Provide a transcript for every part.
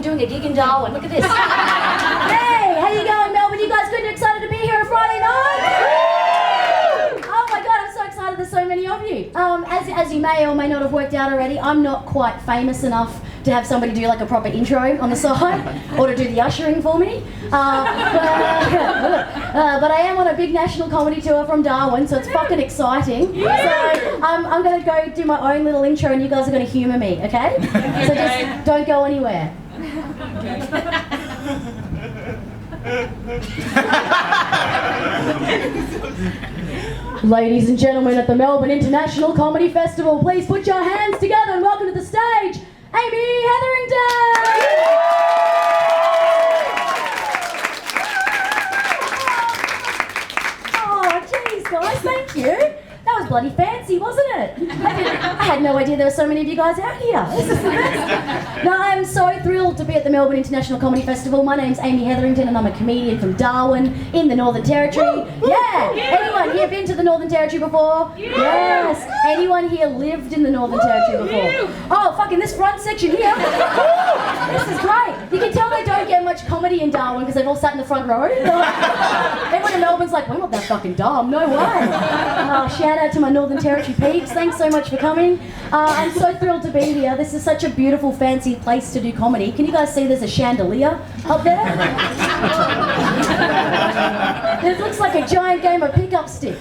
doing a gig in Darwin. Look at this. Hey, how you going, Melbourne? You guys good and excited to be here on Friday night? Oh my God, I'm so excited there's so many of you. As you may or may not have worked out already, I'm not quite famous enough to have somebody do like a proper intro on the side or to do the ushering for me. But I am on a big national comedy tour from Darwin, so it's fucking exciting. So I'm going to go do my own little intro and you guys are going to humour me, okay? So just don't go anywhere. Ladies and gentlemen at the Melbourne International Comedy Festival, please put your hands together and welcome to the stage, Amy Hetherington! Oh, jeez, guys, thank you. That was bloody fancy, wasn't it? I had no idea there were so many of you guys out here. This is the best. No, I'm so thrilled to be at the Melbourne International Comedy Festival. My name's Amy Hetherington and I'm a comedian from Darwin in the Northern Territory. Yeah! Anyone here been to the Northern Territory before? Yes! Anyone here lived in the Northern Territory before? Oh, fucking this front section here. This is great. You can tell they don't get much comedy in Darwin because they've all sat in the front row. Everyone in Melbourne's like, we're not that fucking dumb, no way. Shout out to my Northern Territory peeps, thanks so much for coming. I'm so thrilled to be here. This is such a beautiful, fancy place to do comedy. Can you guys see there's a chandelier up there? It looks like a giant game of pickup sticks.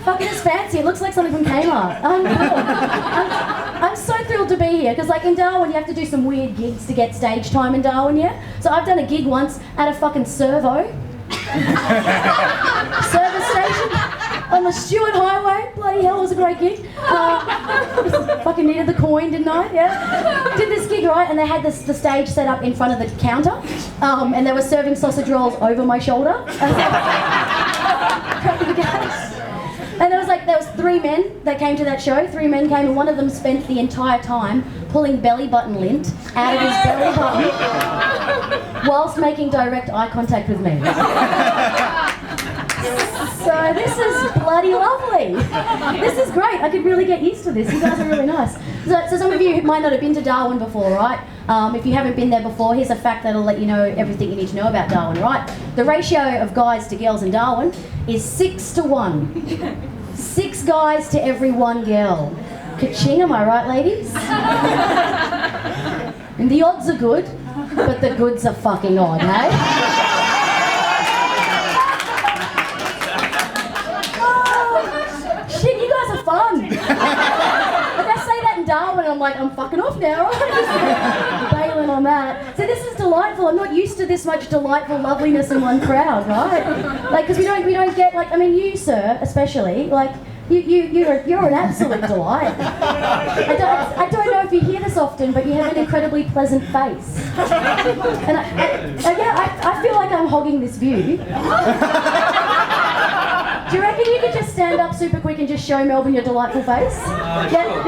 Fucking it's fancy, it looks like something from Kmart. I'm so thrilled to be here, because like in Darwin you have to do some weird gigs to get stage time in Darwin, yeah? So I've done a gig once at a fucking servo. Service station on the Stewart Highway. Bloody hell, it was a great gig. Fucking needed the coin, didn't I? Yeah. Did this gig, right, and they had the stage set up in front of the counter, and they were serving sausage rolls over my shoulder. And there was 3 men that came to that show. 3 men came, and one of them spent the entire time pulling belly button lint out of his belly button whilst making direct eye contact with me. So this is bloody lovely. This is great. I could really get used to this. You guys are really nice. So some of you might not have been to Darwin before, right? If you haven't been there before, here's a fact that'll let you know everything you need to know about Darwin, right? The ratio of guys to girls in Darwin is 6 to 1. 6 guys to every 1 girl. Ka-ching, am I right, ladies? And the odds are good, but the goods are fucking odd, hey? Shit, you guys are fun. Like I say that in Darwin, I'm like, I'm fucking off now. I'm just bailing on that. So this is delightful. I'm not used to this much delightful loveliness in one crowd, right? Like, because we don't get, like, I mean, you, sir, especially, like, you're an absolute delight. I don't know if you hear this often, but you have an incredibly pleasant face. And I feel like I'm hogging this view. Do you reckon you could just stand up super quick and just show Melbourne your delightful face? Yeah.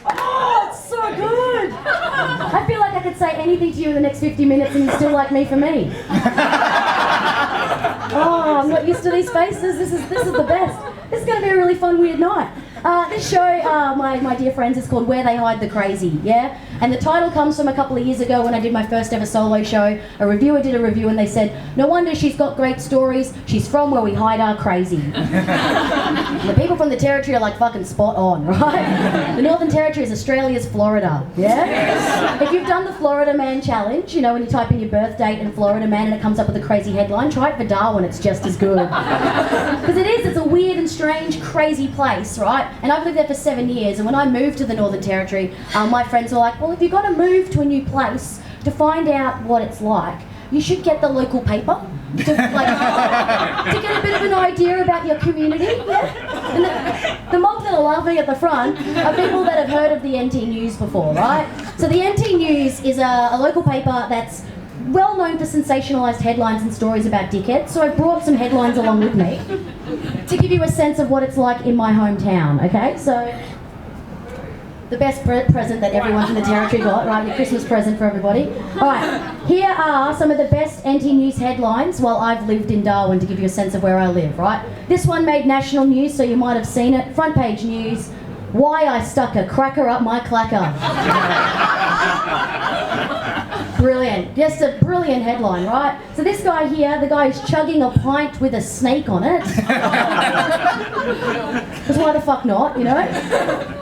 Oh, it's so good. I feel like I could say anything to you in the next 50 minutes and you still like me for me. Oh, I'm not used to these faces. This is the best. This is going to be a really fun, weird night. This show, my dear friends, is called Where They Hide the Crazy, yeah? And the title comes from a couple of years ago when I did my first ever solo show. A reviewer did a review and they said, no wonder she's got great stories, she's from where we hide our crazy. The people from the Territory are like fucking spot on, right? The Northern Territory is Australia's Florida, yeah? Yes. If you've done the Florida Man Challenge, you know, when you type in your birth date and Florida Man and it comes up with a crazy headline, try it for Darwin, it's just as good. Because it's a weird and strange, crazy place, right? And I've lived there for 7 years, and when I moved to the Northern Territory, my friends were like, well, if you've got to move to a new place to find out what it's like, you should get the local paper to get a bit of an idea about your community. Yeah? And the mob that are laughing at the front are people that have heard of the NT News before, right? So the NT News is a local paper that's well known for sensationalised headlines and stories about dickheads, so I brought some headlines along with me to give you a sense of what it's like in my hometown, okay? So, the best present that everyone from the Territory got, right? Your Christmas present for everybody. Alright, here are some of the best NT News headlines while I've lived in Darwin to give you a sense of where I live, right? This one made national news, so you might have seen it. Front page news. Why I stuck a cracker up my clacker. Brilliant. Just a brilliant headline, right? So this guy here, the guy who's chugging a pint with a snake on it. Because why the fuck not, you know?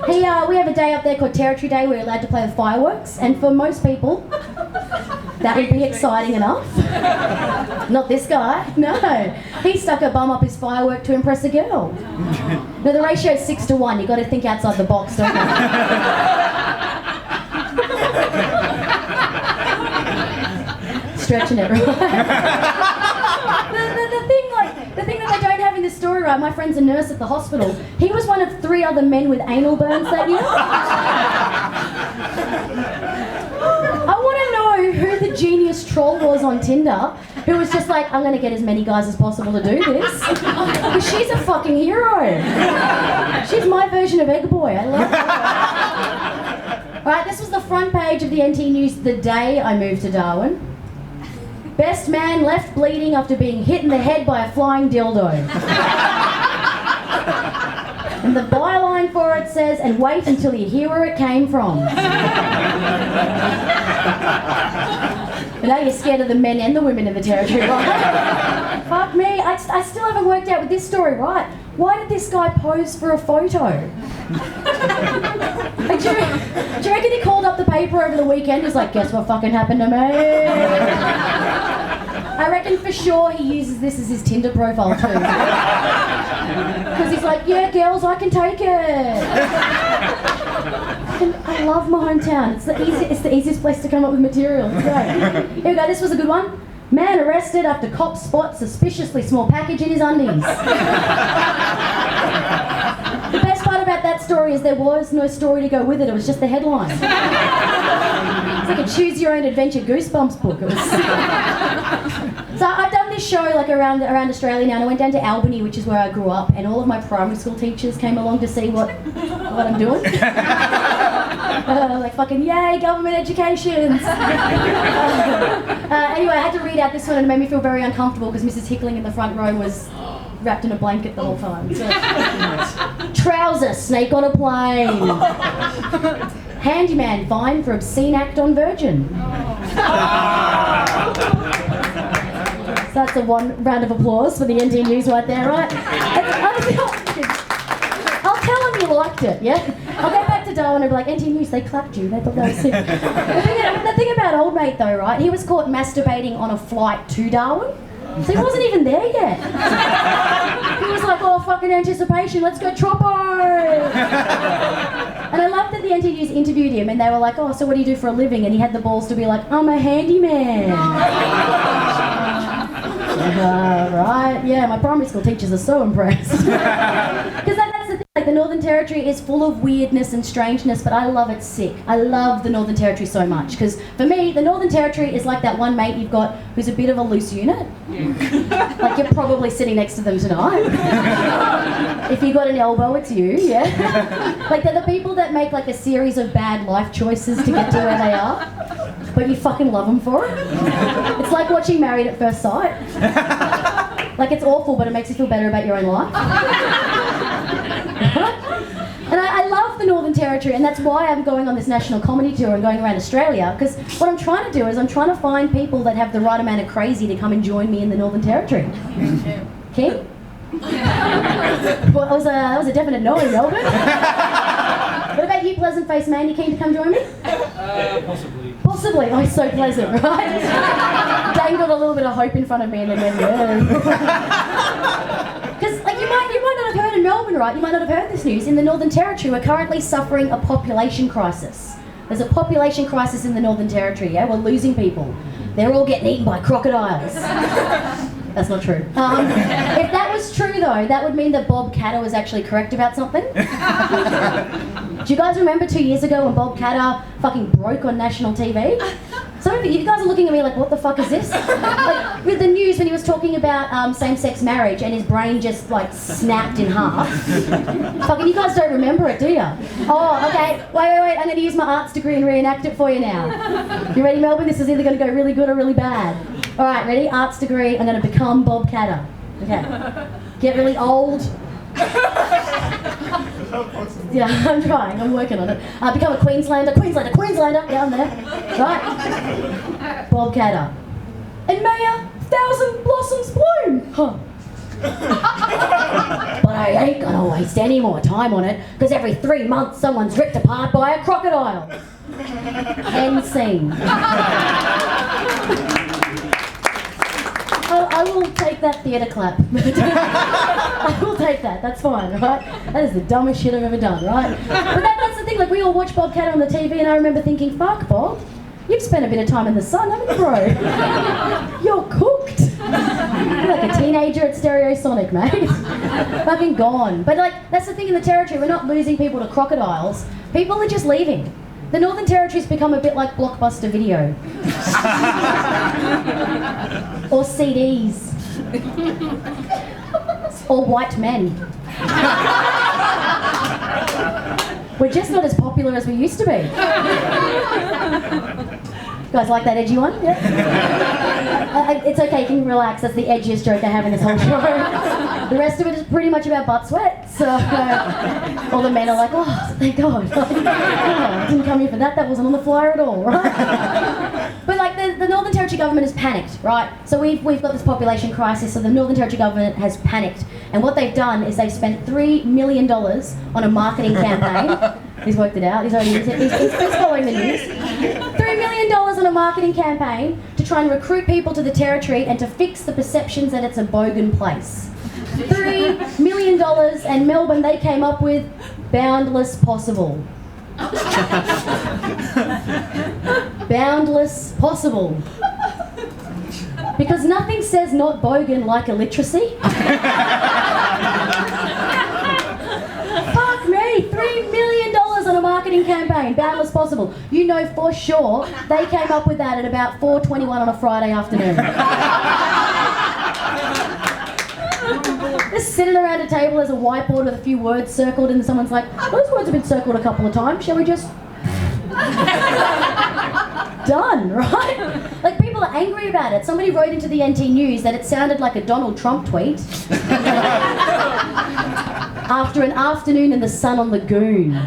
We have a day up there called Territory Day where we're allowed to play with fireworks, and for most people, that would be exciting enough. Not this guy, no. He stuck a bum up his firework to impress a girl. No, the ratio is 6-1. You've got to think outside the box, don't you? Stretching it, right? the thing that they don't have in this story, right? My friend's a nurse at the hospital. He was one of 3 other men with anal burns that year. I want to know who the genius troll was on Tinder who was just like, I'm going to get as many guys as possible to do this. Because she's a fucking hero. She's my version of Egg Boy. I love her. Alright, this was the front page of the NT News the day I moved to Darwin. Best man left bleeding after being hit in the head by a flying dildo. And the byline for it says, and wait until you hear where it came from. But now you're scared of the men and the women in the territory, right? Fuck me, I still haven't worked out with this story, right? Why did this guy pose for a photo? Like, do you reckon he called up the paper over the weekend and was like, guess what fucking happened to me? I reckon for sure he uses this as his Tinder profile too. Because he's like, yeah, girls, I can take it. I love my hometown. It's the easiest place to come up with material. It's great. Here we go, this was a good one. Man arrested after cops spot suspiciously small package in his undies. The best part about that story is there was no story to go with it. It was just the headline. It's like a choose your own adventure Goosebumps book. It was... So I've done this show like around Australia now, and I went down to Albany, which is where I grew up, and all of my primary school teachers came along to see what I'm doing. Like fucking yay, government education. Anyway, I had to read out this one, and it made me feel very uncomfortable because Mrs. Hickling in the front row was wrapped in a blanket the whole time. So, trouser snake on a plane. Handyman fined for obscene act on virgin. So that's a one round of applause for the NT News right there, right? I'll tell them you liked it, yeah? I'll go back to Darwin and be like, NT News, they clapped you, they thought that was sick. The thing about old mate though, right? He was caught masturbating on a flight to Darwin. So he wasn't even there yet. He was like, oh, fucking anticipation, let's go Troppo! And I loved that the NT News interviewed him and they were like, oh, so what do you do for a living? And he had the balls to be like, I'm a handyman. Right, yeah, my primary school teachers are so impressed. Because that's the thing, like the Northern Territory is full of weirdness and strangeness, but I love it sick. I love the Northern Territory so much, because for me, the Northern Territory is like that one mate you've got who's a bit of a loose unit. Like you're probably sitting next to them tonight. If you got an elbow, it's you, yeah? Like they're the people that make like a series of bad life choices to get to where they are, but you fucking love them for it. It's like watching Married at First Sight. Like it's awful, but it makes you feel better about your own life. And I love the Northern Territory, and that's why I'm going on this national comedy tour and going around Australia, because what I'm trying to do is I'm trying to find people that have the right amount of crazy to come and join me in the Northern Territory. King? Well, that was a definite no in Melbourne. What about you, pleasant-faced man? You keen to come join me? Possibly. Possibly. Oh, he's so pleasant, right? Dangled a little bit of hope in front of me and then went, yeah. Because like, you might not have heard in Melbourne, right? You might not have heard this news. In the Northern Territory, we're currently suffering a population crisis. There's a population crisis in the Northern Territory, yeah? We're losing people. They're all getting eaten by crocodiles. That's not true. If that was true though, that would mean that Bob Catter was actually correct about something. Do you guys remember 2 years ago when Bob Catter fucking broke on national TV? Some of you guys are looking at me like, what the fuck is this? Like, with the news when he was talking about same-sex marriage and his brain just like snapped in half. Fucking, you guys don't remember it, do you? Oh, okay. Wait. I'm going to use my arts degree and reenact it for you now. You ready, Melbourne? This is either going to go really good or really bad. All right, ready? Arts degree. I'm going to become Bob Catter. Okay. Get really old. Yeah, I'm trying. I'm working on it. Become a Queenslander down there, right? Bobcatter. And may 1,000 blossoms bloom. Huh. But I ain't gonna waste any more time on it, because every 3 months someone's ripped apart by a crocodile. End scene. I will take that theatre clap. I will take that, that's fine, right? That is the dumbest shit I've ever done, right? But that's the thing, like we all watch Bobcat on the TV and I remember thinking, fuck Bob, you've spent a bit of time in the sun, haven't you, bro? You're cooked. You're like a teenager at Stereosonic, mate. Fucking gone. But like, that's the thing in the Territory, we're not losing people to crocodiles, people are just leaving. The Northern Territory's become a bit like Blockbuster Video. Or CDs. Or white men. We're just not as popular as we used to be. You guys like that edgy one? Yeah? It's okay, you can relax. That's the edgiest joke I have in this whole show. The rest of it is pretty much about butt sweat. So all the men are like, oh, thank God. Like, oh, I didn't come here for that. That wasn't on the flyer at all, right? But like the Northern Territory government has panicked, right? So we've got this population crisis. So the Northern Territory government has panicked, and what they've done is they've spent $3 million on a marketing campaign. He's worked it out. He's following the news. $3 million on a marketing campaign to try and recruit people to the Territory and to fix the perceptions that it's a bogan place. $3 million, and Melbourne, they came up with boundless possible. Boundless possible. Because nothing says not bogan like illiteracy. Fuck me, $3 million on a marketing campaign, boundless possible. You know for sure they came up with that at about 4:21 on a Friday afternoon. Just sitting around a table, there's a whiteboard with a few words circled, and someone's like, those words have been circled a couple of times, shall we just... Done, right? Like, people are angry about it. Somebody wrote into the NT News that it sounded like a Donald Trump tweet. After an afternoon in the sun on the Goon.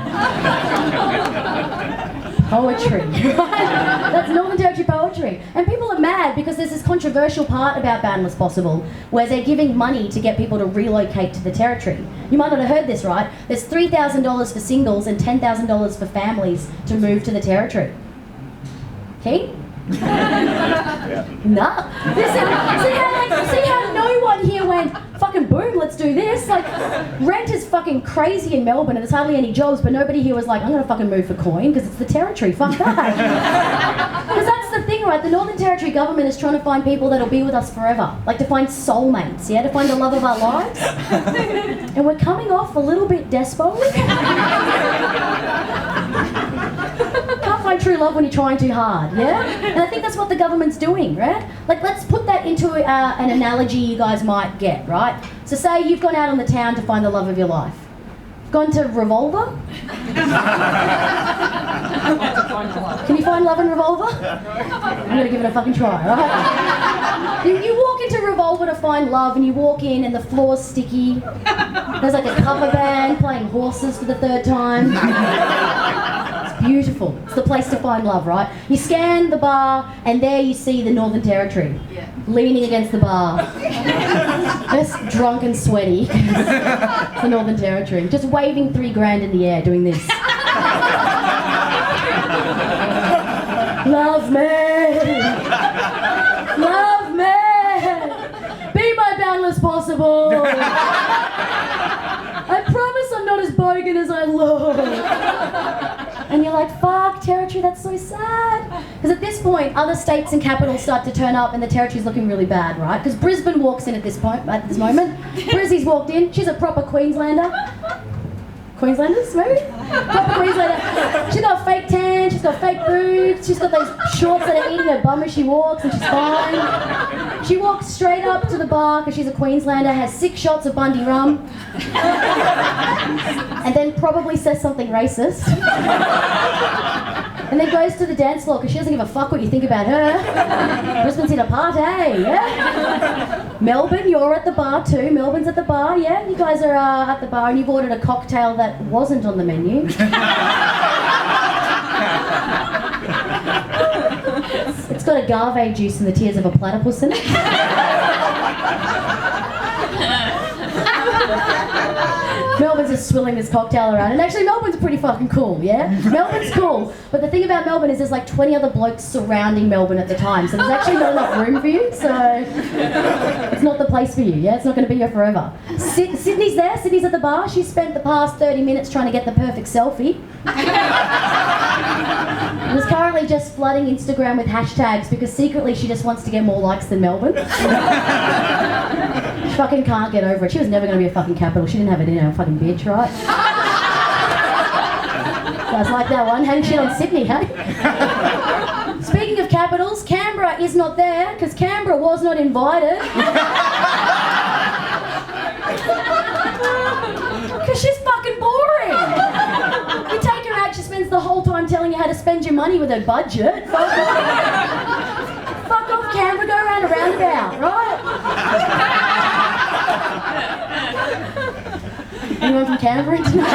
Poetry, right? That's Northern Territory poetry. And people are mad because there's this controversial part about Boundless Possible where they're giving money to get people to relocate to the Territory. You might not have heard this, right? There's $3,000 for singles and $10,000 for families to move to the Territory. Okay? Nah. See how no one here went, fucking boom, let's do this. Like, rent is fucking crazy in Melbourne and there's hardly any jobs, but nobody here was like, I'm gonna fucking move for coin because it's the Territory, fuck that. Because that's the thing, right? The Northern Territory government is trying to find people that'll be with us forever. Like to find soulmates, yeah? To find the love of our lives. And we're coming off a little bit despo. Can't find true love when you're trying too hard, yeah? And I think that's what the government's doing, right? Like, let's put that into an analogy you guys might get, right? So say you've gone out on the town to find the love of your life. Gone to Revolver? Can you find love in Revolver? I'm gonna give it a fucking try, right? You walk into Revolver to find love and you walk in and the floor's sticky. There's like a cover band playing Horses for the third time. It's beautiful. It's the place to find love, right? You scan the bar and there you see the Northern Territory. Yeah. Leaning against the bar. Just drunk and sweaty. It's the Northern Territory. Just waving $3,000 in the air doing this. Love me! Love me! Be my boundless possible! I promise I'm not as bogan as I look! And you're like, fuck, Territory, that's so sad. Because at this point, other states and capitals start to turn up and the Territory's looking really bad, right? Because Brisbane walks in at this moment. Brizzy's walked in, she's a proper Queenslander. Queenslanders, maybe? Proper Queenslander. She's got a fake tan, she's got fake boobs, she's got those shorts that are eating her bum as she walks and she's fine. She walks straight up to the bar because she's a Queenslander, has 6 shots of Bundy rum, and then probably says something racist. And then goes to the dance floor because she doesn't give a fuck what you think about her. Brisbane's in a party, yeah? Melbourne, you're at the bar too. Melbourne's at the bar, yeah? You guys are at the bar and you've ordered a cocktail that wasn't on the menu. It's got agave juice and the tears of a platypus in it. Melbourne's just swilling this cocktail around, and actually Melbourne's pretty fucking cool, yeah? Melbourne's cool, but the thing about Melbourne is there's like 20 other blokes surrounding Melbourne at the time, so there's actually not enough room for you, so it's not the place for you, yeah? It's not going to be here forever. Sydney's there, Sydney's at the bar. She spent the past 30 minutes trying to get the perfect selfie. Was currently just flooding Instagram with hashtags because secretly she just wants to get more likes than Melbourne. She fucking can't get over it. She was never going to be a fucking capital. She didn't have it in her, fucking bitch, right? Guys like that one. Hang shit on Sydney, hey? Speaking of capitals, Canberra is not there because Canberra was not invited. Because she's fucking boring. You take her out, she spends the whole time telling you how to spend your money with her budget. Fuck off. Fuck off, Canberra. Go around a roundabout, right? Anyone from Canberra tonight?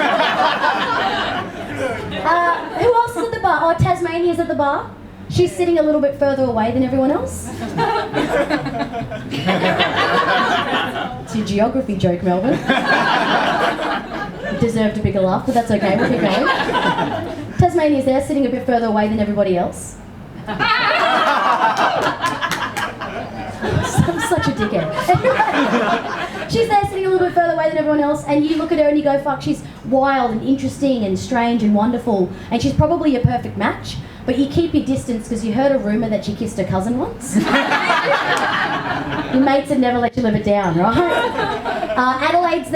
Who else is at the bar? Oh, Tasmania's at the bar. She's sitting a little bit further away than everyone else. It's your geography joke, Melbourne. You deserved a bigger laugh, but that's okay, we'll keep going. Tasmania's there, sitting a bit further away than everybody else. I'm such a dickhead. She's there sitting a little bit further away than everyone else, and you look at her and you go, fuck, she's wild and interesting and strange and wonderful, and she's probably a perfect match, but you keep your distance because you heard a rumour that she kissed her cousin once. Your mates have never let you live it down, right? Adelaide's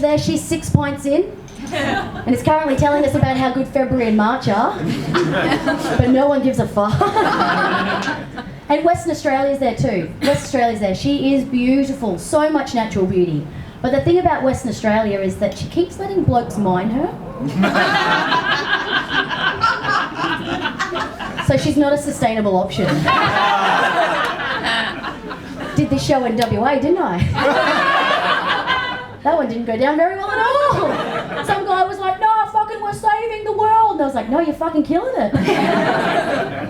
there, she's 6 pints in, and is currently telling us about how good February and March are, but no one gives a fuck. And Western Australia's there too. Western Australia's there. She is beautiful, so much natural beauty. But the thing about Western Australia is that she keeps letting blokes mine her. So she's not a sustainable option. Did this show in WA, didn't I? That one didn't go down very well at all. Some guy was like, no, fucking we're saving the world. And I was like, no, you're fucking killing it.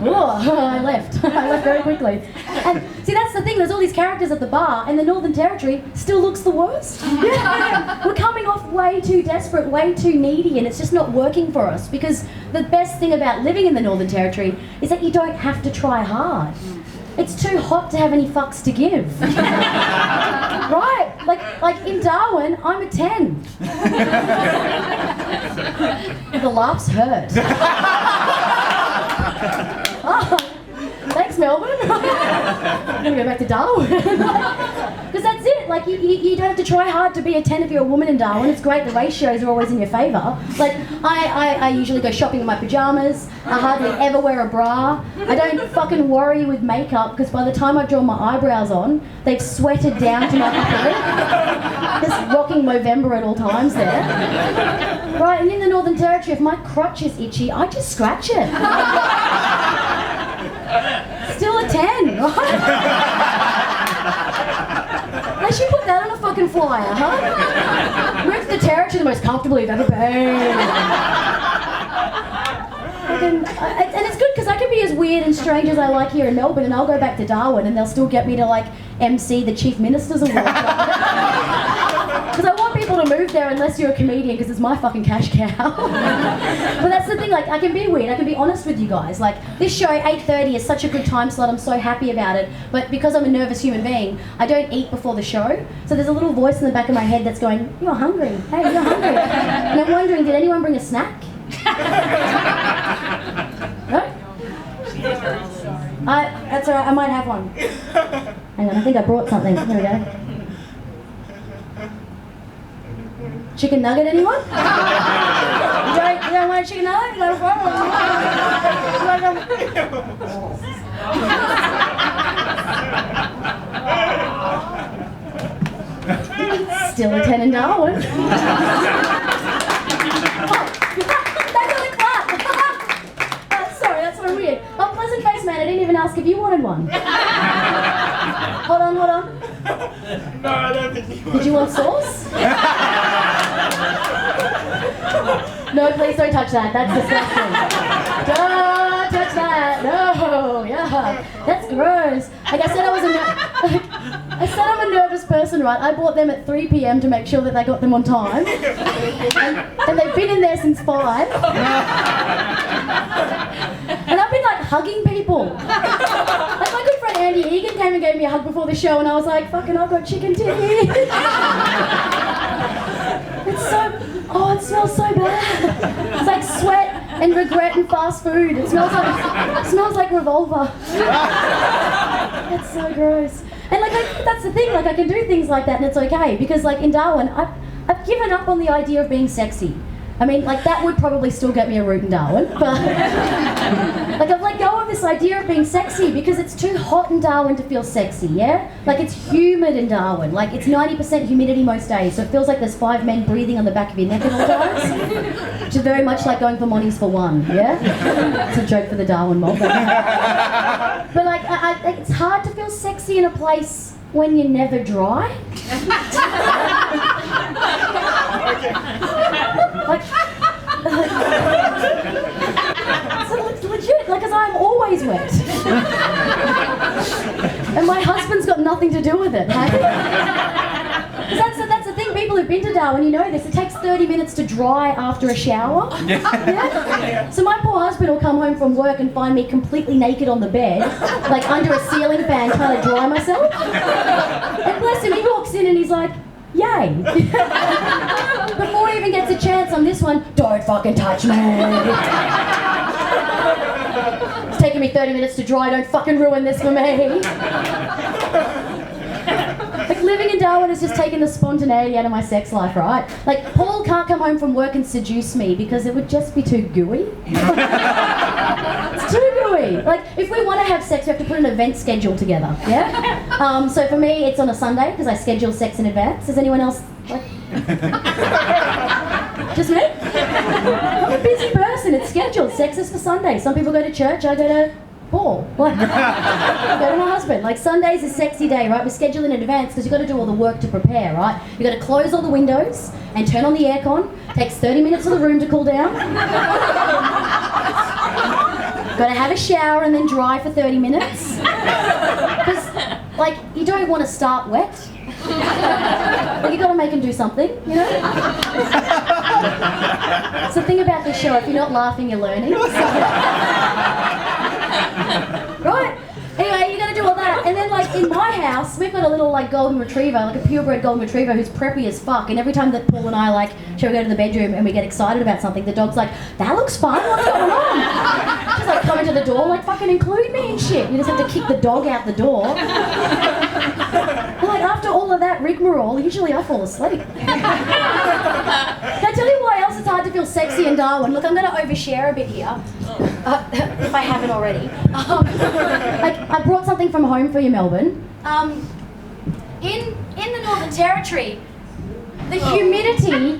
Oh, I left. I left very quickly. And see, that's the thing, there's all these characters at the bar and the Northern Territory still looks the worst. Yeah. We're coming off way too desperate, way too needy, and it's just not working for us because the best thing about living in the Northern Territory is that you don't have to try hard. It's too hot to have any fucks to give. Right? Like in Darwin, I'm a 10. The laughs hurt. Oh, thanks, Melbourne. I'm gonna go back to Darwin. Because that's it. Like you don't have to try hard to be a 10 if you're a woman in Darwin. It's great. The ratios are always in your favour. Like I usually go shopping in my pajamas. I hardly ever wear a bra. I don't fucking worry with makeup because by the time I've drawn my eyebrows on, they've sweated down to my upper lip. Just rocking Movember at all times there. Right, and in the Northern Territory, if my crotch is itchy, I just scratch it. Still a 10, right? They should put that on a fucking flyer, huh? Move to the Territory, the most comfortable you've ever been. And it's good because I can be as weird and strange as I like here in Melbourne, and I'll go back to Darwin and they'll still get me to like MC the Chief Minister's Award. Because I want people to move there unless you're a comedian because it's my fucking cash cow. But that's the thing, like I can be weird, I can be honest with you guys. Like this show, 8:30 is such a good time slot, I'm so happy about it. But because I'm a nervous human being, I don't eat before the show. So there's a little voice in the back of my head that's going, you're hungry, hey, you're hungry. And I'm wondering, did anyone bring a snack? No? That's alright, I might have one. Hang on, I think I brought something. Here we go. Chicken nugget, anyone? You don't want a chicken nugget? No problem. Still a 10 in Darwin. ask if you wanted one. Hold on. No, I don't think you Did you want sauce? No, please don't touch that. That's disgusting. Don't touch that. No, yeah, that's gross. Like I said, I said I'm a nervous person, right? I bought them at 3 p.m. to make sure that they got them on time, and they've been in there since 5. And I've been like hugging people. Like my good friend Andy Egan came and gave me a hug before the show, and I was like, "Fucking, I've got chicken titties." It smells so bad. It's like sweat and regret and fast food. It smells like Revolver. It's so gross. And like that's the thing, like I can do things like that and it's okay, because like in Darwin, I've given up on the idea of being sexy. I mean, like that would probably still get me a root in Darwin, but like I've let go of this idea of being sexy because it's too hot in Darwin to feel sexy, yeah? Like it's humid in Darwin, like it's 90% humidity most days, so it feels like there's 5 men breathing on the back of your neck at all times, which is very much like going for Monties for one, yeah? It's a joke for the Darwin mob. But like, it's hard to feel sexy in a place when you're never dry. So it's legit, like, because I'm always wet. And my husband's got nothing to do with it, hey? That's the thing, people who've been to Darwin, you know this, it takes 30 minutes to dry after a shower. Yeah? So my poor husband will come home from work and find me completely naked on the bed, like under a ceiling fan trying to dry myself. And bless him, he walks in and he's like, yay. Before he even gets a chance on this one, don't fucking touch me. It's taking me 30 minutes to dry, don't fucking ruin this for me. Like living in Darwin has just taken the spontaneity out of my sex life, right? Like Paul can't come home from work and seduce me because it would just be too gooey. It's too gooey. Like if we want to have sex, we have to put an event schedule together, yeah? So for me, it's on a Sunday because I schedule sex in advance. Does anyone else like? Just me? I'm a busy person. It's scheduled. Sex is for Sunday. Some people go to church. I go to Paul. Like, I go to my husband. Like Sunday's a sexy day, right? We schedule in advance because you've got to do all the work to prepare, right? You've got to close all the windows and turn on the aircon. Takes 30 minutes for the room to cool down. Got to have a shower and then dry for 30 minutes. Because, like, you don't want to start wet. Like, you got to make them do something, you know? It's the thing about this show, if you're not laughing, you're learning. Right? Anyway, you got to do all that. And then, like, in my house, we've got a little, like, golden retriever, like a purebred golden retriever who's preppy as fuck. And every time that Paul and I, like, shall we go to the bedroom and we get excited about something, the dog's like, that looks fun, what's going on? Just, like, coming to the door, like, fucking include me and shit. You just have to kick the dog out the door. But, like, after all of that rigmarole, usually I fall asleep. Can I tell you why else it's hard to feel sexy in Darwin? Look, I'm going to overshare a bit here, if I haven't already. Like, I brought something from home for you, Melbourne. In the Northern Territory, the humidity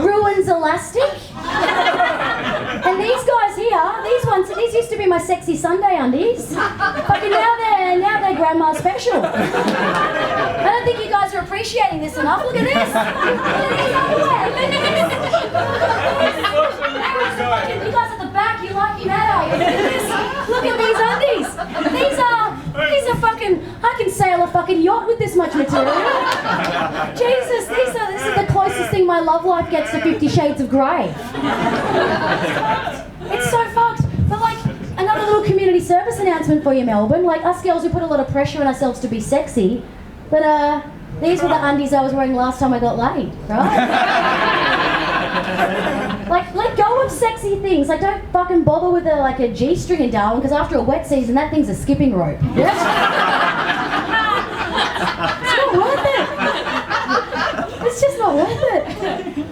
ruins elastic. And these guys here, these used to be my sexy Sunday undies. Fucking now they're grandma special. I don't think you guys are appreciating this enough. Look at this. You guys at the back, you like me better. Look at this. Look at these undies. These are fucking, I can sail a fucking yacht with this much material. Jesus, this is the closest thing my love life gets to 50 Shades of Grey. It's so fucked. But like, another little community service announcement for you, Melbourne. Like, us girls, we put a lot of pressure on ourselves to be sexy, but these were the undies I was wearing last time I got laid, right? Like, let go of sexy things. Like, don't fucking bother with a G-string in Darwin, because after a wet season, that thing's a skipping rope. Yeah? It's not worth it. It's just not worth it.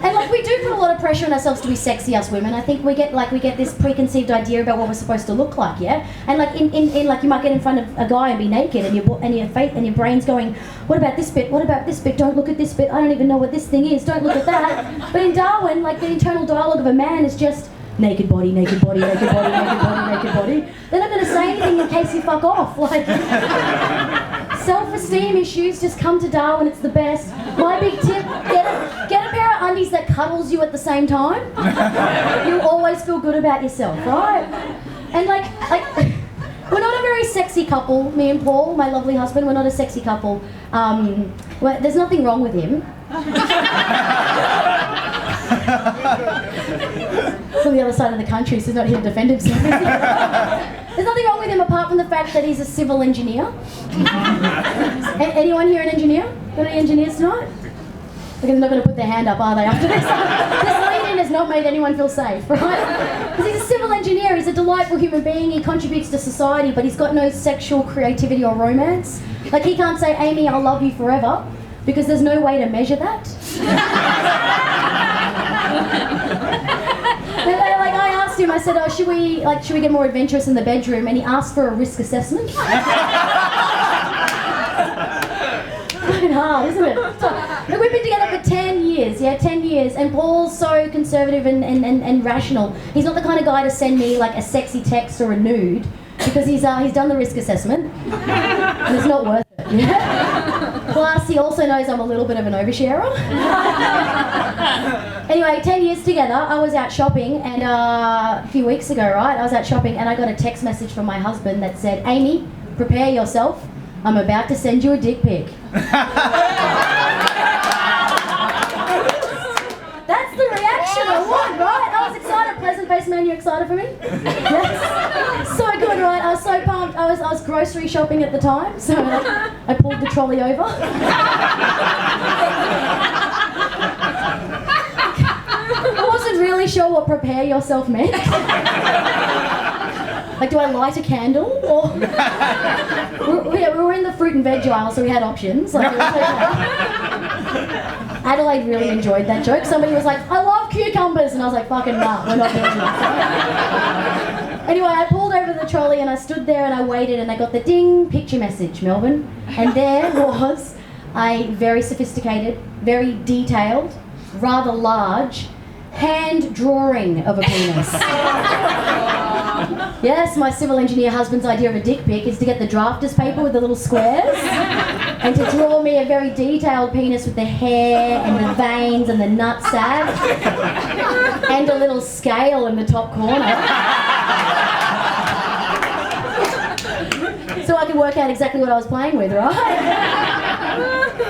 And like, we do put a lot of pressure on ourselves to be sexy, us women. I think we get this preconceived idea about what we're supposed to look like, yeah? And like, in like, you might get in front of a guy and be naked, and your brain's going, what about this bit? What about this bit? Don't look at this bit. I don't even know what this thing is. Don't look at that. But in Darwin, like, the internal dialogue of a man is just, naked body, naked body, naked body, naked body, naked body. They're not going to say anything in case you fuck off. Like, self-esteem issues, just come to Darwin, it's the best. My big tip, get a pair of undies that cuddles you at the same time. You'll always feel good about yourself, right? And like we're not a very sexy couple, me and Paul, my lovely husband, we're not a sexy couple. There's nothing wrong with him. From the other side of the country, so he's not here to defend himself. There's nothing wrong with him apart from the fact that he's a civil engineer. Anyone here an engineer? Got any engineers tonight? They're not going to put their hand up, are they, after this? This lead-in has not made anyone feel safe, right? Because he's a civil engineer, he's a delightful human being, he contributes to society, but he's got no sexual creativity or romance. Like, he can't say, Amy, I'll love you forever, because there's no way to measure that. Like, I asked him, I said, oh, should we get more adventurous in the bedroom? And he asked for a risk assessment. Fucking hard, isn't it? Look, we've been together for 10 years, 10 years, and Paul's so conservative and rational. He's not the kind of guy to send me like a sexy text or a nude, because he's done the risk assessment, and it's not worth it. Yeah? Plus, he also knows I'm a little bit of an oversharer. Anyway, 10 years together, I was out shopping, and a few weeks ago, right, I was out shopping, and I got a text message from my husband that said, Amy, prepare yourself, I'm about to send you a dick pic. That's the reaction I want, right? I was excited. Pleasant-faced man, you excited for me? Yes. So good, right? I was so pumped. I was grocery shopping at the time, so I pulled the trolley over. I wasn't really sure what prepare yourself meant. Like, do I light a candle? Or we were in the fruit and veg aisle, so we had options. Like, it was okay. Adelaide really enjoyed that joke. Somebody was like, I love cucumbers, and I was like, fucking nah, we're not doing that. Anyway, I pulled over the trolley and I stood there and I waited, and I got the ding picture message, Melbourne, and there was a very sophisticated, very detailed, rather large hand drawing of a penis. Yes, my civil engineer husband's idea of a dick pic is to get the drafter's paper with the little squares and to draw me a very detailed penis with the hair and the veins and the nutsack and a little scale in the top corner. So I could work out exactly what I was playing with, right?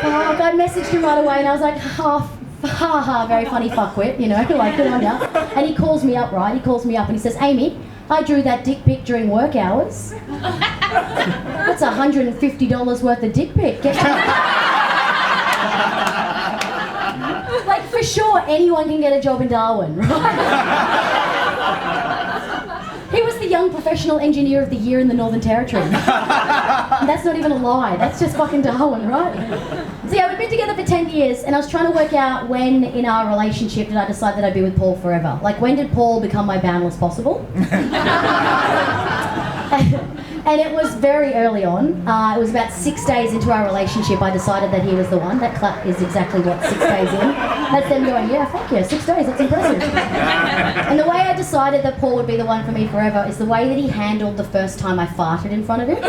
I messaged him right away and I was like, very funny fuckwit, you know, like, good on ya. And he calls me up, right? He calls me up and he says, Amy, I drew that dick pic during work hours. That's $150 worth of dick pic. Like, for sure, anyone can get a job in Darwin, right? He was the Young Professional Engineer of the Year in the Northern Territory. And that's not even a lie, that's just fucking Darwin, right? So yeah, we've been together for 10 years, and I was trying to work out when in our relationship did I decide that I'd be with Paul forever. Like, when did Paul become my boundless possible? And it was very early on. It was about 6 days into our relationship I decided that he was the one. That clap is exactly what, 6 days in. That's them going, yeah, fuck yeah, 6 days, that's impressive. And the way I decided that Paul would be the one for me forever is the way that he handled the first time I farted in front of him. And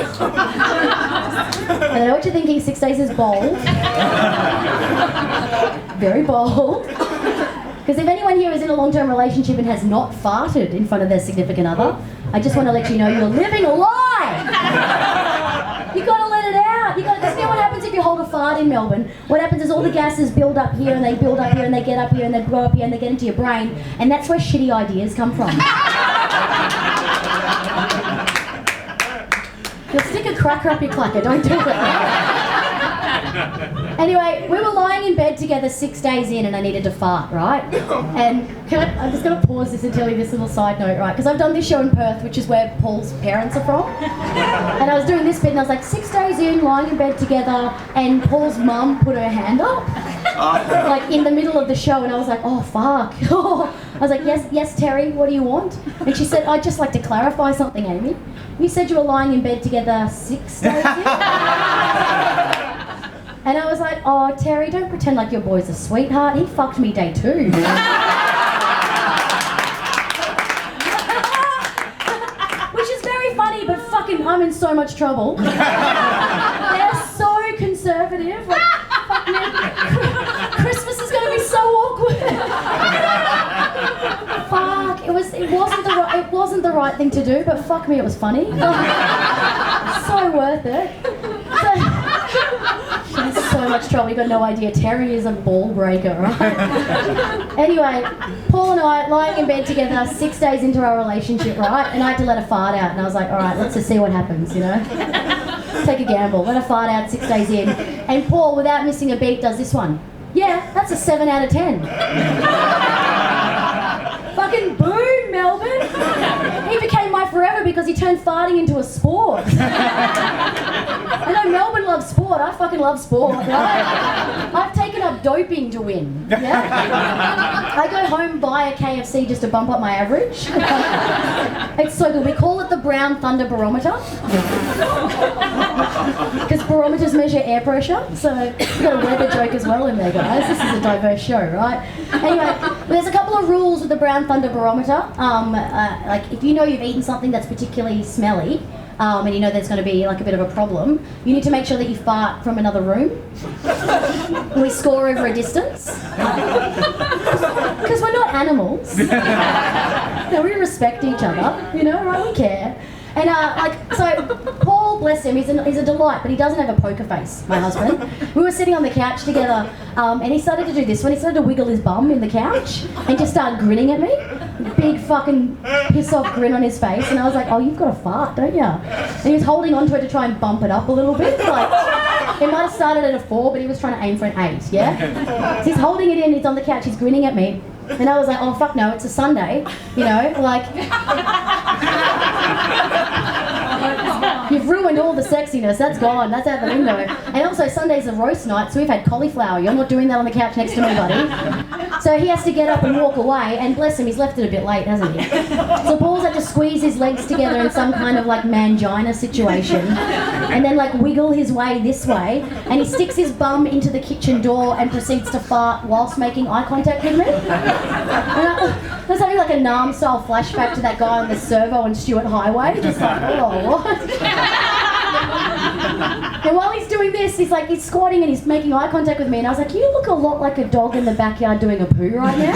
I know what you're thinking, 6 days is bold. Very bold. Because if anyone here is in a long-term relationship and has not farted in front of their significant other, I just want to let you know you're living a lie! You gotta let it out! Because you know what happens if you hold a fart in Melbourne? What happens is all the gases build up here and they build up here and they get up here and they go up here and they get into your brain, and that's where shitty ideas come from. You'll stick a cracker up your clacker, don't do it. Anyway, we were lying in bed together 6 days in and I needed to fart, right? And I'm just going to pause this and tell you this little side note, right? Because I've done this show in Perth, which is where Paul's parents are from. And I was doing this bit and I was like, 6 days in, lying in bed together, and Paul's mum put her hand up. Like in the middle of the show, and I was like, oh fuck. I was like, yes Terry, what do you want? And she said, I'd just like to clarify something, Amy. You said you were lying in bed together 6 days in? And I was like, oh, Terry, don't pretend like your boy's a sweetheart. He fucked me day 2. so much trouble. They're so conservative. Like, fuck me. Christmas is gonna be so awkward. Fuck. It wasn't the right thing to do, but fuck me, it was funny. So worth it. She's so much trouble, you've got no idea. Terry is a ball breaker, right? Anyway, Paul and I lying in bed together 6 days into our relationship, right? And I had to let a fart out, and I was like, all right, let's just see what happens, you know? Take a gamble. Let a fart out 6 days in. And Paul, without missing a beat, does this one. Yeah, that's a 7 out of 10. Fucking boom, Melbourne. He became my forever because he turned farting into a sport. I know Melbourne loves sport. I fucking love sport. Right? I've taken up doping to win. Yeah? I go home, buy a KFC just to bump up my average. It's so good. We call it the Brown Thunder Barometer. Because barometers measure air pressure. So we've got a weather joke as well in there, guys. This is a diverse show, right? Anyway, there's a couple of rules with the Brown Thunder Barometer. Like if you know you've eaten something that's particularly smelly, and you know there's going to be like a bit of a problem, you need to make sure that you fart from another room. We score over a distance. Because we're not animals. No, we respect each other, you know, right? We care. And so Paul, bless him, he's a delight, but he doesn't have a poker face, my husband. We were sitting on the couch together, and he started to do this one. He started to wiggle his bum in the couch and just started grinning at me. Big fucking piss off grin on his face, and I was like, oh, you've got a fart, don't you? And he was holding onto it to try and bump it up a little bit. Like, it might have started at a 4, but he was trying to aim for an 8, yeah? So he's holding it in, he's on the couch, he's grinning at me. And I was like, oh, fuck no, it's a Sunday, you know, like... You've ruined all the sexiness, that's gone, that's out the window. And also Sunday's a roast night, so we've had cauliflower. You're not doing that on the couch next to me, buddy. So he has to get up and walk away, and bless him, he's left it a bit late, hasn't he? So Paul's had to squeeze his legs together in some kind of like mangina situation, and then like wiggle his way this way, and he sticks his bum into the kitchen door and proceeds to fart whilst making eye contact with me. And I was having like a Nam style flashback to that guy on the servo on Stewart Highway, just like, oh, what? And while he's doing this, he's squatting and he's making eye contact with me, and I was like, you look a lot like a dog in the backyard doing a poo right now.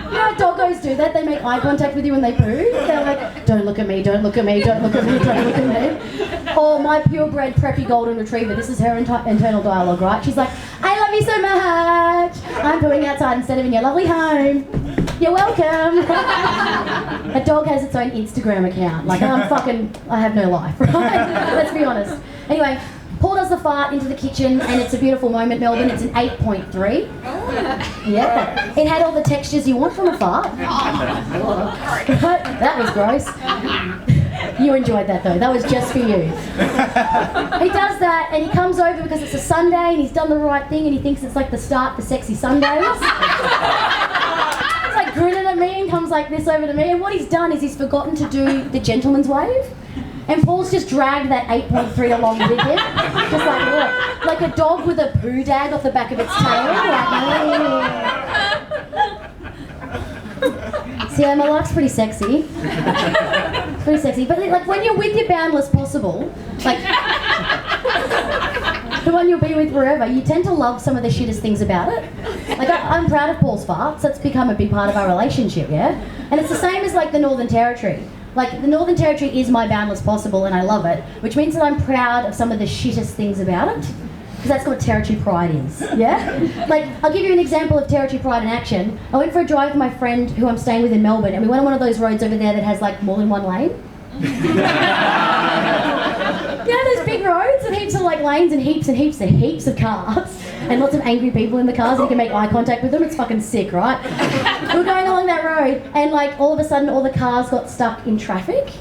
You know how doggos do that? They make eye contact with you when they poo. They're like, don't look at me, don't look at me, don't look at me, don't look at me. Or my purebred preppy golden retriever, this is her internal dialogue, right? She's like, I love you so much. I'm pooing outside instead of in your lovely home. You're welcome. A dog has its own Instagram account. Like, I have no life, right? Let's be honest. Anyway, Paul does the fart into the kitchen, and it's a beautiful moment, Melbourne. It's an 8.3. Yeah. It had all the textures you want from a fart. That was gross. You enjoyed that though. That was just for you. He does that, and he comes over because it's a Sunday, and he's done the right thing, and he thinks it's like the start to sexy Sundays. He's like grinning at me and comes like this over to me, and what he's done is he's forgotten to do the gentleman's wave. And Paul's just dragged that 8.3 along with him. Just like, look, like a dog with a poo dag off the back of its tail. Like, see, my life's pretty sexy. It's pretty sexy. But like when you're with your boundless possible, like the one you'll be with forever, you tend to love some of the shittest things about it. Like I'm proud of Paul's farts. That's become a big part of our relationship, yeah? And it's the same as like the Northern Territory. Like, the Northern Territory is my boundless possible, and I love it, which means that I'm proud of some of the shittest things about it, because that's what territory pride is, yeah? Like, I'll give you an example of territory pride in action. I went for a drive with my friend who I'm staying with in Melbourne, and we went on one of those roads over there that has, like, more than one lane. You know those big roads and heaps of, like, lanes and heaps of cars, and lots of angry people in the cars, and you can make eye contact with them. It's fucking sick, right? We were going along that road, and like all of a sudden all the cars got stuck in traffic,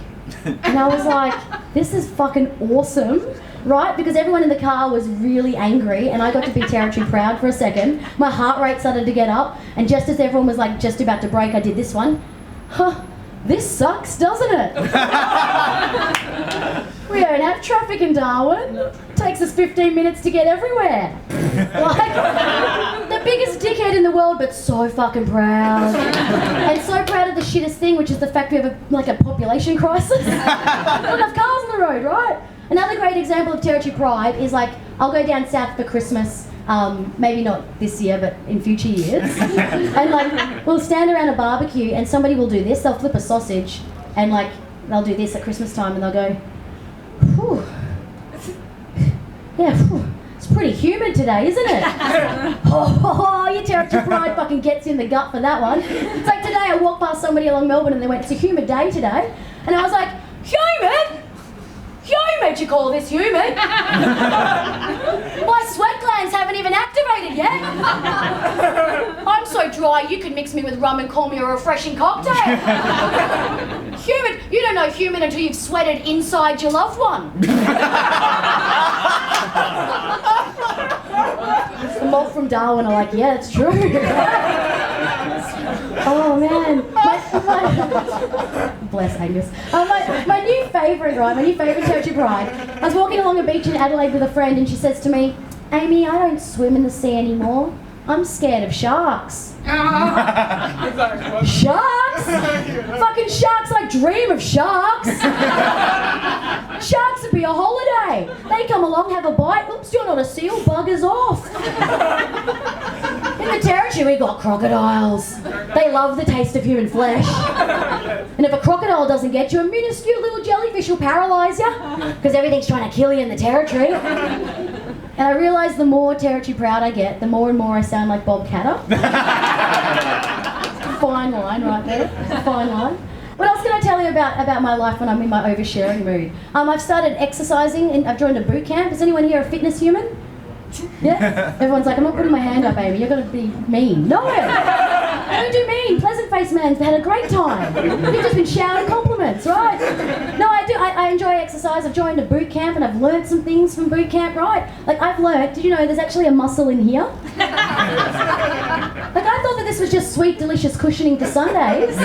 and I was like, this is fucking awesome, right? Because everyone in the car was really angry, and I got to be territory proud for a second. My heart rate started to get up, and just as everyone was like just about to brake, I did this one. Huh, this sucks, doesn't it? We don't have traffic in Darwin. Takes us 15 minutes to get everywhere. Like, the biggest dickhead in the world old, but so fucking proud. And so proud of the shittest thing, which is the fact we have a population crisis. Not enough cars on the road, right? Another great example of territory pride is like, I'll go down south for Christmas, maybe not this year, but in future years. And like, we'll stand around a barbecue and somebody will do this, they'll flip a sausage and like, they'll do this at Christmas time and they'll go, whew. Yeah, whew. It's pretty humid today, isn't it? Your territory pride fucking gets in the gut for that one. It's like today I walked past somebody along Melbourne and they went, it's a humid day today. And I was like, humid? Humid, you call this humid? My sweat glands haven't even activated yet. I'm so dry you could mix me with rum and call me a refreshing cocktail. Humid, you don't know humid until you've sweated inside your loved one. The mob from Darwin are like, yeah, it's true. Oh man, bless Angus. My new favourite, right? My new favourite territory pride. I was walking along a beach in Adelaide with a friend, and she says to me, "Amy, I don't swim in the sea anymore. I'm scared of sharks." Sharks? Fucking sharks! I dream of sharks. Sharks would be a holiday. They come along, have a bite. Oops, you're not a seal. Buggers off. In the territory, we got crocodiles. They love the taste of human flesh. And if a crocodile doesn't get you, a minuscule little jellyfish will paralyse you because everything's trying to kill you in the territory. And I realise the more territory proud I get, the more and more I sound like Bob Catter. Fine line right there. Fine line. What else can I tell you about my life when I'm in my oversharing mood? I've started exercising and I've joined a boot camp. Is anyone here a fitness human? Yeah? Everyone's like, I'm not putting my hand up, Amy. You're going to be mean. No! I don't do mean. Pleasant-faced man's had a great time. You've just been showered compliments, right? No, I do. I enjoy exercise. I've joined a boot camp and I've learned some things from boot camp, right? Like, I've learned, did you know there's actually a muscle in here? Like, I thought that this was just sweet, delicious cushioning for Sundays.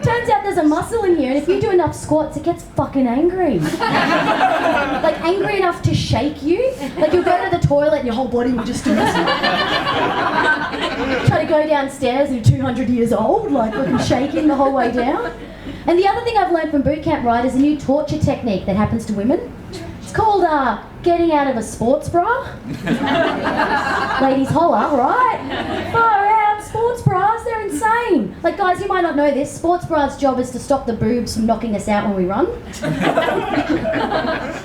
Turns out there's a muscle in here, and if you do enough squats, it gets fucking angry. Like, angry enough to shake you. Like, you'll go to the toilet and your whole body will just do this. Try to go downstairs and you're 200 years old, like fucking shaking the whole way down. And the other thing I've learned from boot camp, right, is a new torture technique that happens to women. It's called getting out of a sports bra. Ladies holler, right? Far out, sports bras, they're insane. Like, guys, you might not know this, sports bras' job is to stop the boobs from knocking us out when we run.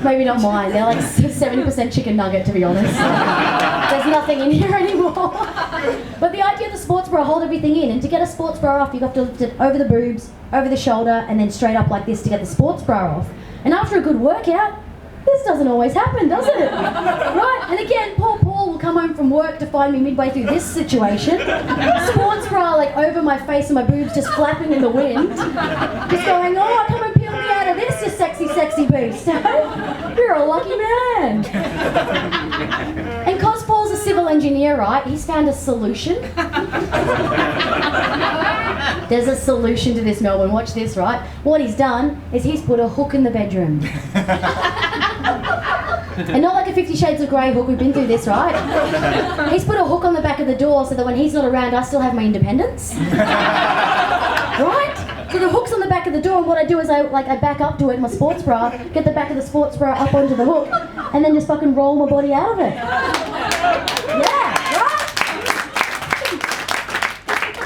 Maybe not mine, they're like 70% chicken nugget, to be honest. There's nothing in here anymore. But the idea of the sports bra, hold everything in, and to get a sports bra off, you have to lift it over the boobs, over the shoulder, and then straight up like this to get the sports bra off. And after a good workout, this doesn't always happen, does it? Right? And again, poor Paul will come home from work to find me midway through this situation. Sports bra like over my face and my boobs just flapping in the wind. Just going, oh, come and peel me out of this, you sexy, sexy beast. You're a lucky man. And cause Paul's a civil engineer, right? He's found a solution. There's a solution to this, Melbourne. Watch this, right? What he's done is he's put a hook in the bedroom. And not like a 50 Shades of Grey hook, we've been through this, right? He's put a hook on the back of the door so that when he's not around, I still have my independence. Right? So the hook's on the back of the door, and what I do is I back up to it in my sports bra, get the back of the sports bra up onto the hook, and then just fucking roll my body out of it. Yeah, right?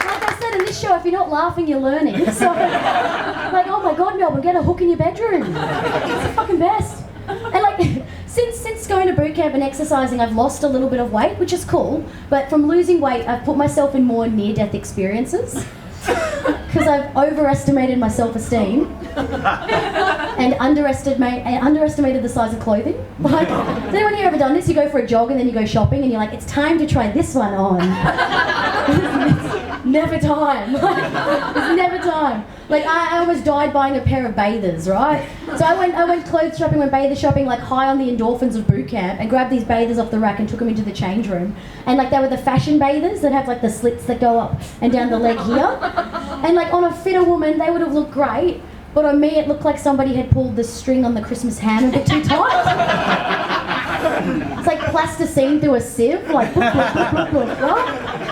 Like I said in this show, if you're not laughing, you're learning. So, like, oh my God, Melbourne, get a hook in your bedroom. It's the fucking best. And like, since going to boot camp and exercising, I've lost a little bit of weight, which is cool. But from losing weight, I've put myself in more near-death experiences because I've overestimated my self-esteem and underestimated the size of clothing. Like, has anyone here ever done this? You go for a jog and then you go shopping and you're like, it's time to try this one on. Never time. It's never time. Like, I almost died buying a pair of bathers, right? So I went clothes shopping, went bather shopping, like high on the endorphins of boot camp, and grabbed these bathers off the rack and took them into the change room. And like, they were the fashion bathers that have like the slits that go up and down the leg here. And like, on a fitter woman, they would have looked great. But on me, it looked like somebody had pulled the string on the Christmas ham a bit too tight. It's like plasticine through a sieve, like, right?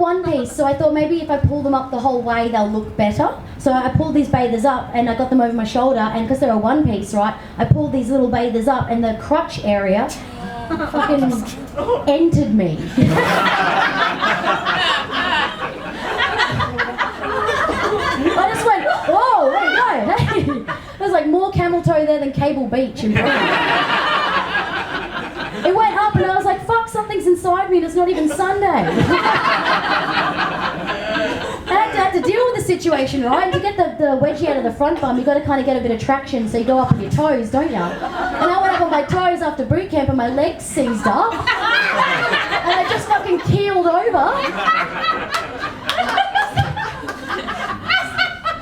one piece, so I thought maybe if I pull them up the whole way, they'll look better. So I pulled these bathers up and I got them over my shoulder, and because they're a one piece, right, I pulled these little bathers up and the crotch area fucking entered me. I just went, whoa, there you go, hey. There's like more camel toe there than Cable Beach in Britain. It went up and I was like, fuck, something's inside me and it's not even Sunday. I had to deal with the situation, right? And to get the wedgie out of the front bum, you've got to kind of get a bit of traction, so you go up on your toes, don't you? And I went up on my toes after boot camp and my legs seized up. And I just fucking keeled over.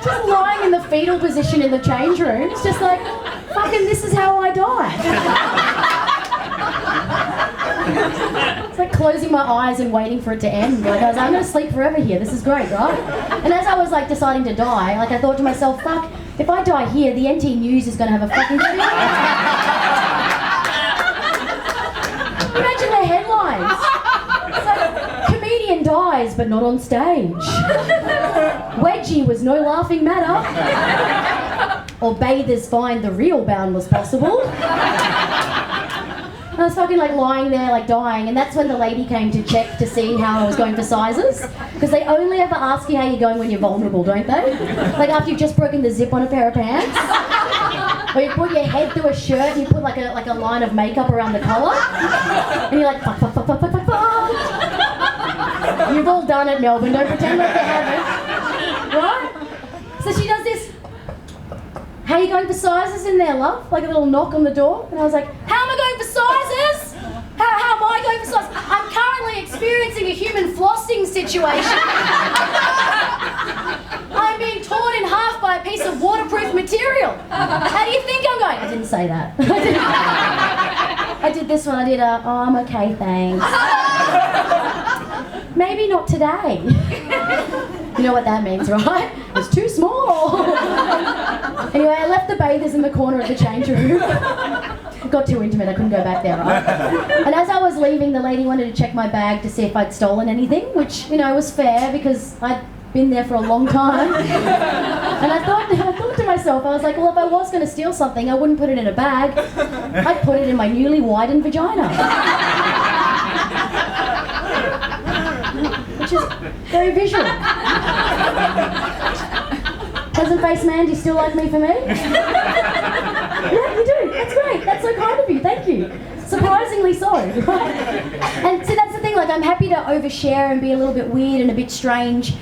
Just lying in the fetal position in the change room. It's just like, fucking, this is how I die. It's like closing my eyes and waiting for it to end. Like I was like, I'm gonna sleep forever here. This is great, right? And as I was like deciding to die, like I thought to myself, fuck, if I die here, the NT News is gonna have a fucking video. Imagine the headlines. It's like, comedian dies but not on stage. Wedgie was no laughing matter. Or bathers find the real boundless possible. I was fucking like lying there like dying, and that's when the lady came to check to see how I was going for sizes, because they only ever ask you how you're going when you're vulnerable, don't they? Like after you've just broken the zip on a pair of pants, or you put your head through a shirt and you put like a line of makeup around the collar, and you're like fuck, fuck, fuck, fuck, fuck, fuck, fuck. You've all done it, Melbourne, don't pretend like you haven't, right? So she does this, how are you going for sizes in there, love? Like a little knock on the door. And I was like, how am I going for sizes? How am I going for sizes? I'm currently experiencing a human flossing situation. I'm being torn in half by a piece of waterproof material. How do you think I'm going? I didn't say that. I did this one. I did oh, I'm okay, thanks. Maybe not today. You know what that means, right? It's too small. Anyway, I left the bathers in the corner of the change room. It got too intimate, I couldn't go back there, right? And as I was leaving, the lady wanted to check my bag to see if I'd stolen anything, which, you know, was fair because I'd been there for a long time. And I thought to myself, I was like, well, if I was going to steal something, I wouldn't put it in a bag. I'd put it in my newly widened vagina. Which is very visual. Pleasant face man, do you still like me for me? Yeah, you do. That's great. That's so kind of you. Thank you. Surprisingly so. And see, that's the thing. Like, I'm happy to overshare and be a little bit weird and a bit strange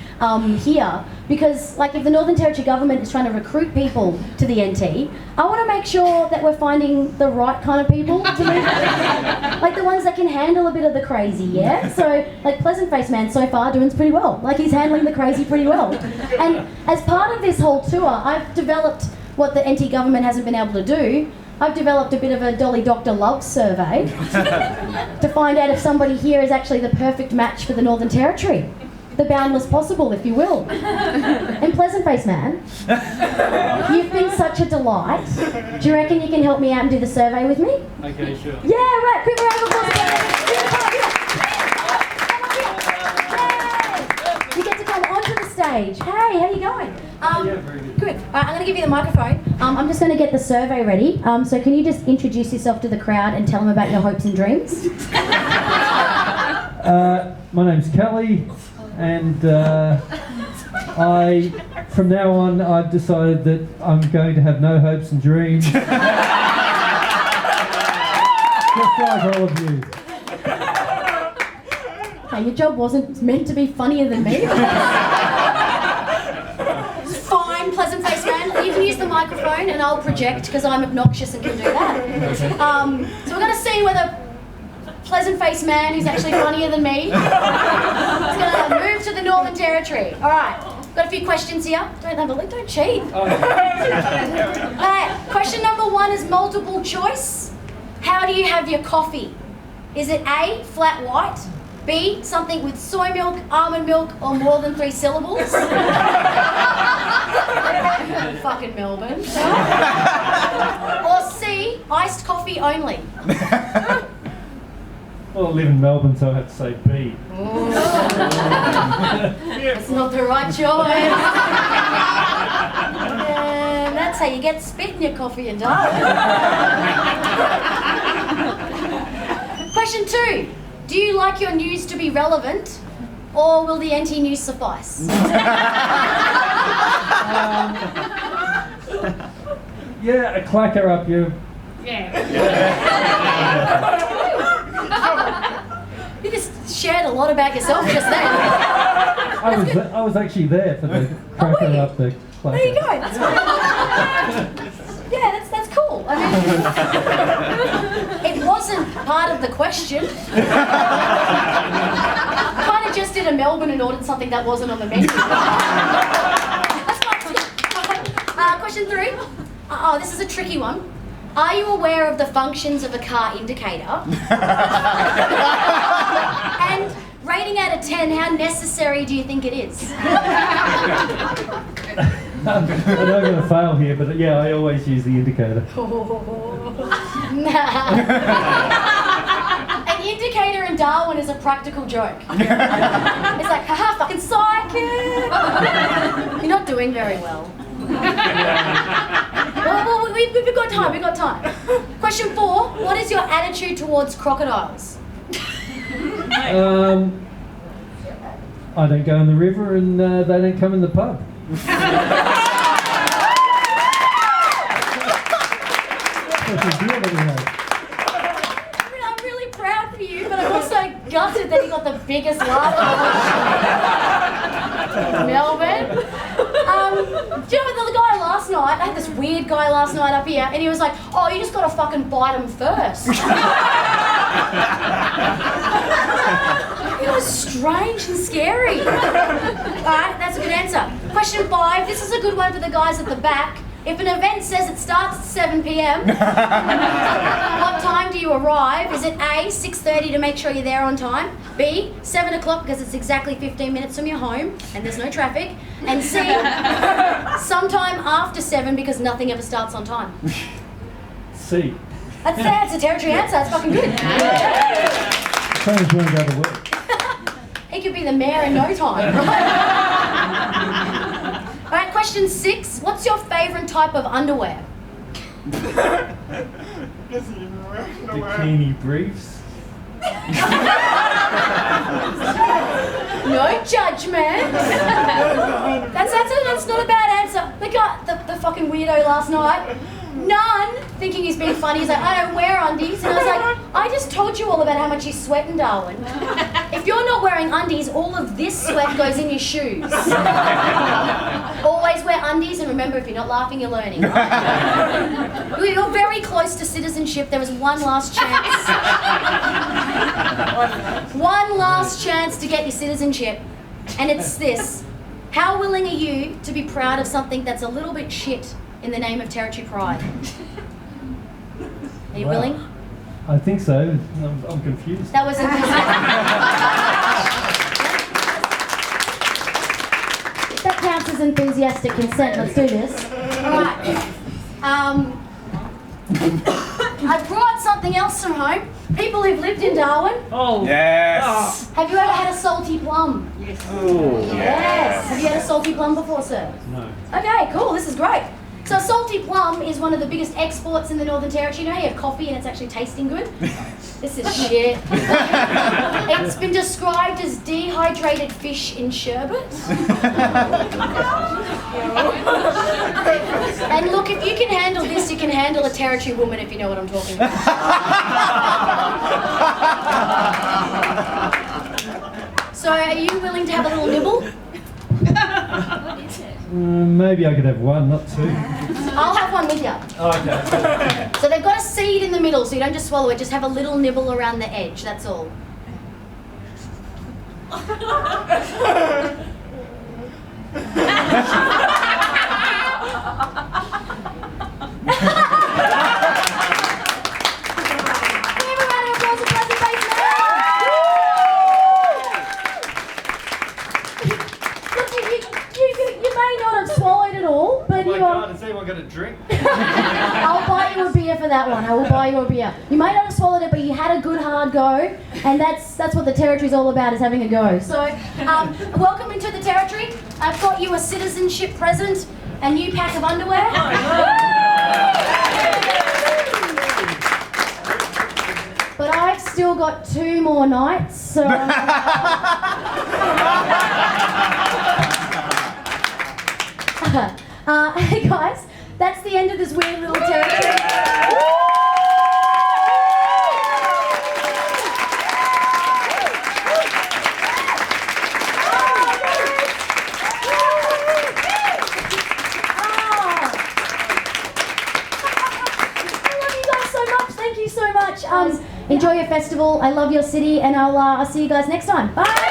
here, because, like, if the Northern Territory government is trying to recruit people to the NT, I want to make sure that we're finding the right kind of people to live with. Like the ones that can handle a bit of the crazy, yeah? So, like, Pleasant Face Man so far doing pretty well. Like, he's handling the crazy pretty well. And as part of this whole tour, I've developed what the NT government hasn't been able to do. I've developed a bit of a Dolly Doctor love survey to find out if somebody here is actually the perfect match for the Northern Territory. The boundless possible, if you will. And Pleasant Face Man, you've been such a delight. Do you reckon you can help me out and do the survey with me? Okay, sure. Yeah, right. Quick round of applause. You get to come onto the stage. Hey, how you going? Yeah, very good. Good. All right, I'm going to give you the microphone. I'm just going to get the survey ready. So can you just introduce yourself to the crowd and tell them about your hopes and dreams? My name's Kelly, and from now on, I've decided that I'm going to have no hopes and dreams. Just like all of you. Okay, your job wasn't meant to be funnier than me. Fine, Pleasant Face Man. You can use the microphone and I'll project because I'm obnoxious and can do that. So we're going to see whether Pleasant Face Man, who's actually funnier than me, is going to move to the Northern Territory. All right, got a few questions here. Don't cheat. All right, question number 1 is multiple choice. How do you have your coffee? Is it A, flat white, B, something with soy milk, almond milk, or more than 3 syllables? Fucking Melbourne. Or C, iced coffee only? Well, I live in Melbourne, so I have to say B. That's not the right choice. That's how you get spit in your coffee in Darwin. Question 2. Do you like your news to be relevant, or will the anti-news suffice? Yeah, a clacker up you. You just shared a lot about yourself just then. I was actually there for the cracker up the clacker. There you go. That's fine. Yeah, that's cool. I mean, it wasn't part of the question. Kind of just did a Melbourne and ordered something that wasn't on the menu. That's fine. Question 3. Oh, this is a tricky one. Are you aware of the functions of a car indicator? And rating out of 10, how necessary do you think it is? I know I'm going to fail here, but yeah, I always use the indicator. An indicator in Darwin is a practical joke. It's like, haha, fucking psychic! You're not doing very well. Well, we've got time. Question 4, what is your attitude towards crocodiles? I don't go in the river and they don't come in the pub. I'm really proud for you, but I'm also gutted that he got the biggest laugh of Melbourne. Do you know the guy last night? I had this weird guy last night up here, and he was like, "Oh, you just got to fucking bite him first." It was strange and scary. Alright, that's a good answer. Question 5, this is a good one for the guys at the back. If an event says it starts at 7 p.m, what time do you arrive? Is it A, 6:30 to make sure you're there on time? B, 7 o'clock because it's exactly 15 minutes from your home and there's no traffic? And C, sometime after 7 because nothing ever starts on time? C. That's a territory answer, that's fucking good. Same as when I go to work. He could be the mayor in no time, right? Alright, question 6. What's your favourite type of underwear? Bikini briefs. No judgment. That's not a bad answer. The guy, the fucking weirdo last night, none, thinking he's being funny, he's like, I don't wear undies. And I was like, I just told you all about how much you sweat in Darwin. If you're not wearing undies, all of this sweat goes in your shoes. Always wear undies, and remember, if you're not laughing, you're learning. Right? You're very close to citizenship. There was one last chance. One last chance to get your citizenship. And it's this. How willing are you to be proud of something that's a little bit shit in the name of territory pride? Are you willing? I think so. I'm confused. That was That counts as enthusiastic consent. Let's do this. Alright. I brought something else from home. People who've lived in Darwin. Oh. Yes. Have you ever had a salty plum? Yes. Oh. Yes. Have you had a salty plum before, sir? No. Okay, cool. This is great. So a salty plum is one of the biggest exports in the Northern Territory. You know how you have coffee and it's actually tasting good? This is shit. It's been described as dehydrated fish in sherbet. And look, if you can handle this, you can handle a Territory woman, if you know what I'm talking about. So are you willing to have a little nibble? Maybe I could have one, not two. I'll have one with you. Oh, okay. So they've got a seed in the middle, so you don't just swallow it, just have a little nibble around the edge, that's all. Has anyone got a drink? I'll buy you a beer for that one. I will buy you a beer. You may not have swallowed it, but you had a good hard go. And that's what the territory's all about, is having a go. So, welcome into the territory. I've got you a citizenship present, a new pack of underwear. But I've still got 2 more nights, so... Hey guys, that's the end of this weird little territory. Enjoy your festival. I love your city, and I'll see you guys next time. Bye.